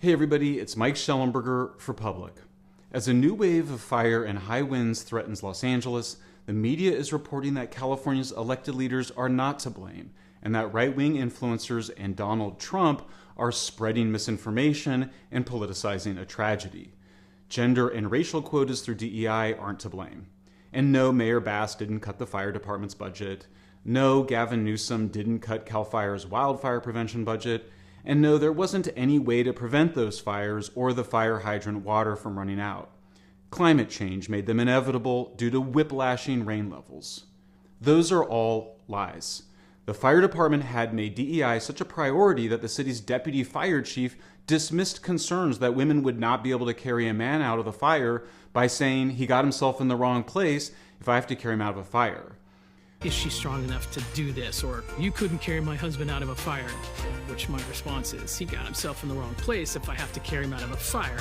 Hey everybody, it's Mike Schellenberger for Public. As a new wave of fire and high winds threatens Los Angeles, the media is reporting that California's elected leaders are not to blame, and that right-wing influencers and Donald Trump are spreading misinformation and politicizing a tragedy. Gender and racial quotas through DEI aren't to blame. And no, Mayor Bass didn't cut the fire department's budget. No, Gavin Newsom didn't cut CAL FIRE's wildfire prevention budget. And no, there wasn't any way to prevent those fires or the fire hydrant water from running out. Climate change made them inevitable due to whiplashing rain levels. Those are all lies. The fire department had made DEI such a priority that the city's deputy fire chief dismissed concerns that women would not be able to carry a man out of the fire by saying he got himself in the wrong place if I have to carry him out of a fire. Is she strong enough to do this? Or you couldn't carry my husband out of a fire, which my response is, he got himself in the wrong place if I have to carry him out of a fire.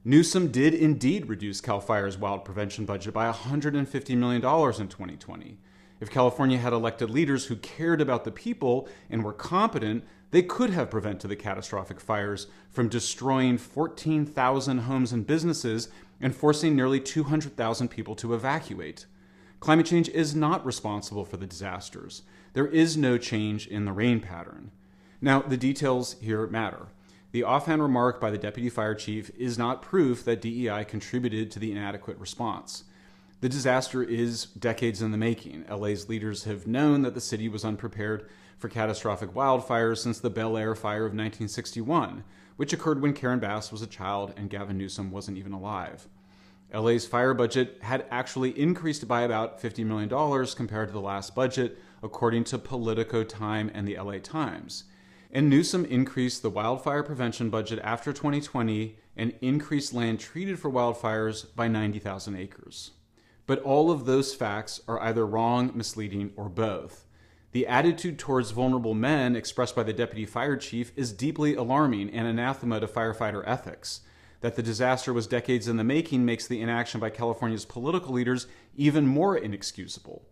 Newsom did indeed reduce CAL FIRE's wild prevention budget by $150 million in 2020. If California had elected leaders who cared about the people and were competent, they could have prevented the catastrophic fires from destroying 14,000 homes and businesses and forcing nearly 200,000 people to evacuate. Climate change is not responsible for the disasters. There is no change in the rain pattern. Now, the details here matter. The offhand remark by the deputy fire chief is not proof that DEI contributed to the inadequate response. The disaster is decades in the making. LA's leaders have known that the city was unprepared for catastrophic wildfires since the Bel Air fire of 1961, which occurred when Karen Bass was a child and Gavin Newsom wasn't even alive. LA's fire budget had actually increased by about $50 million compared to the last budget, according to Politico Time and the LA Times. And Newsom increased the wildfire prevention budget after 2020 and increased land treated for wildfires by 90,000 acres. But all of those facts are either wrong, misleading, or both. The attitude towards vulnerable men expressed by the deputy fire chief is deeply alarming and anathema to firefighter ethics. That the disaster was decades in the making makes the inaction by California's political leaders even more inexcusable.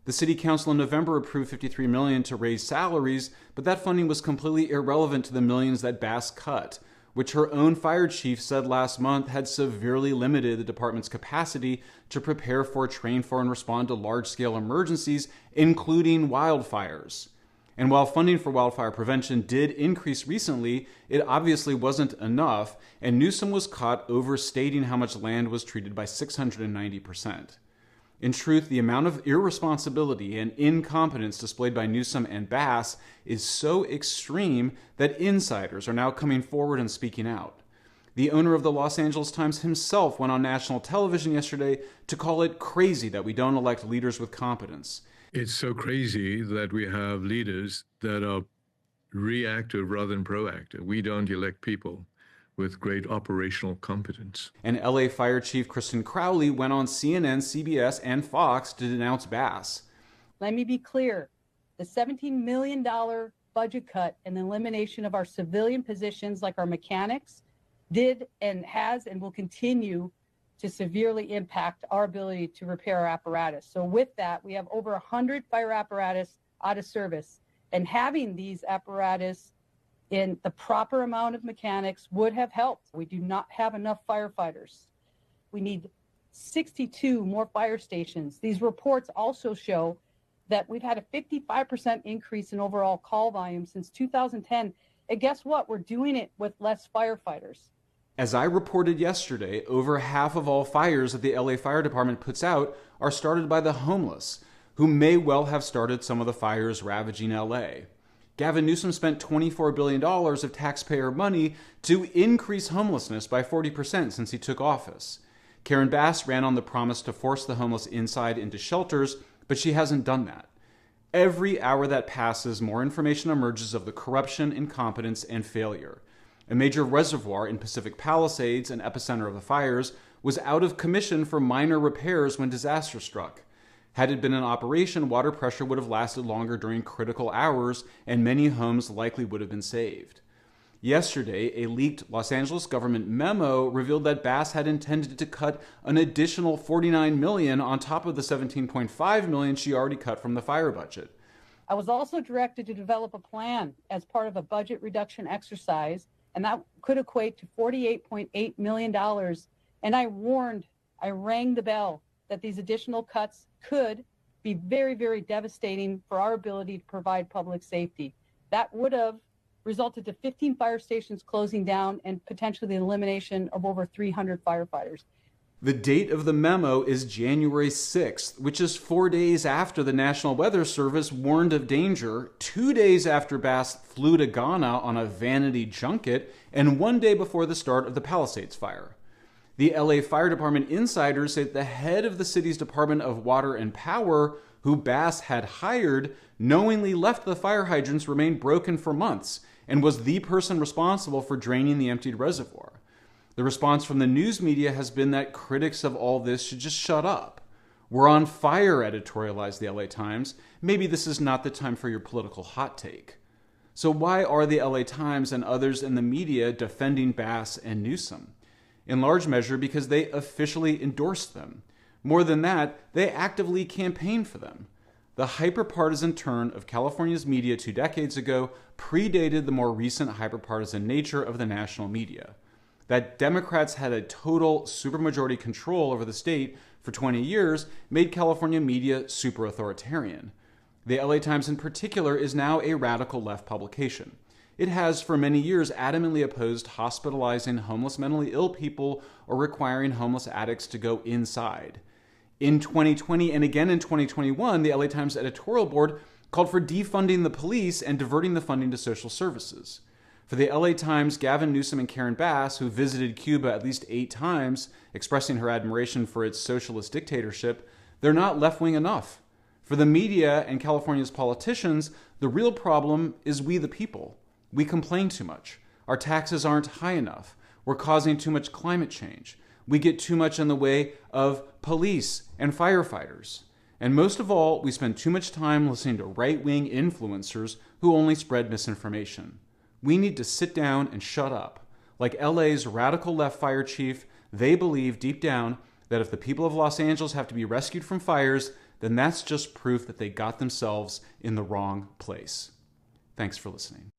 The city council in November approved $53 million to raise salaries, but that funding was completely irrelevant to the millions that Bass cut, which her own fire chief said last month had severely limited the department's capacity to prepare for, train for, and respond to large-scale emergencies, including wildfires. And while funding for wildfire prevention did increase recently, it obviously wasn't enough, and Newsom was caught overstating how much land was treated by 690%. In truth, the amount of irresponsibility and incompetence displayed by Newsom and Bass is so extreme that insiders are now coming forward and speaking out. The owner of the Los Angeles Times himself went on national television yesterday to call it crazy that we don't elect leaders with competence. It's so crazy that we have leaders that are reactive rather than proactive. We don't elect people with great operational competence. And LA Fire Chief Kristen Crowley went on CNN, CBS, and Fox to denounce Bass. Let me be clear. The $17 million budget cut and the elimination of our civilian positions like our mechanics did and has and will continue to severely impact our ability to repair our apparatus. So with that, we have over 100 fire apparatus out of service. And having these apparatus in the proper amount of mechanics would have helped. We do not have enough firefighters. We need 62 more fire stations. These reports also show that we've had a 55% increase in overall call volume since 2010. And guess what? We're doing it with less firefighters. As I reported yesterday, over half of all fires that the LA Fire Department puts out are started by the homeless, who may well have started some of the fires ravaging LA. Gavin Newsom spent $24 billion of taxpayer money to increase homelessness by 40% since he took office. Karen Bass ran on the promise to force the homeless inside into shelters, but she hasn't done that. Every hour that passes, more information emerges of the corruption, incompetence, and failure. A major reservoir in Pacific Palisades, an epicenter of the fires, was out of commission for minor repairs when disaster struck. Had it been in operation, water pressure would have lasted longer during critical hours, and many homes likely would have been saved. Yesterday, a leaked Los Angeles government memo revealed that Bass had intended to cut an additional $49 million on top of the $17.5 million she already cut from the fire budget. I was also directed to develop a plan as part of a budget reduction exercise and that could equate to $48.8 million. And I rang the bell that these additional cuts could be very, very devastating for our ability to provide public safety. That would have resulted to 15 fire stations closing down and potentially the elimination of over 300 firefighters. The date of the memo is January 6th, which is 4 days after the National Weather Service warned of danger, 2 days after Bass flew to Ghana on a vanity junket, and 1 day before the start of the Palisades fire. The LA Fire Department insiders say that the head of the city's Department of Water and Power, who Bass had hired, knowingly left the fire hydrants remain broken for months and was the person responsible for draining the emptied reservoir. The response from the news media has been that critics of all this should just shut up. We're on fire, editorialized the LA Times. Maybe this is not the time for your political hot take. So why are the LA Times and others in the media defending Bass and Newsom? In large measure because they officially endorsed them. More than that, they actively campaigned for them. The hyperpartisan turn of California's media 2 decades ago predated the more recent hyperpartisan nature of the national media. That Democrats had a total supermajority control over the state for 20 years made California media super authoritarian. The LA Times in particular is now a radical left publication. It has for many years adamantly opposed hospitalizing homeless mentally ill people or requiring homeless addicts to go inside. In 2020 and again in 2021, the LA Times editorial board called for defunding the police and diverting the funding to social services. For the LA Times, Gavin Newsom and Karen Bass, who visited Cuba at least 8 times, expressing her admiration for its socialist dictatorship, they're not left-wing enough. For the media and California's politicians, the real problem is we the people. We complain too much. Our taxes aren't high enough. We're causing too much climate change. We get too much in the way of police and firefighters. And most of all, we spend too much time listening to right-wing influencers who only spread misinformation. We need to sit down and shut up. Like LA's radical left fire chief, they believe deep down that if the people of Los Angeles have to be rescued from fires, then that's just proof that they got themselves in the wrong place. Thanks for listening.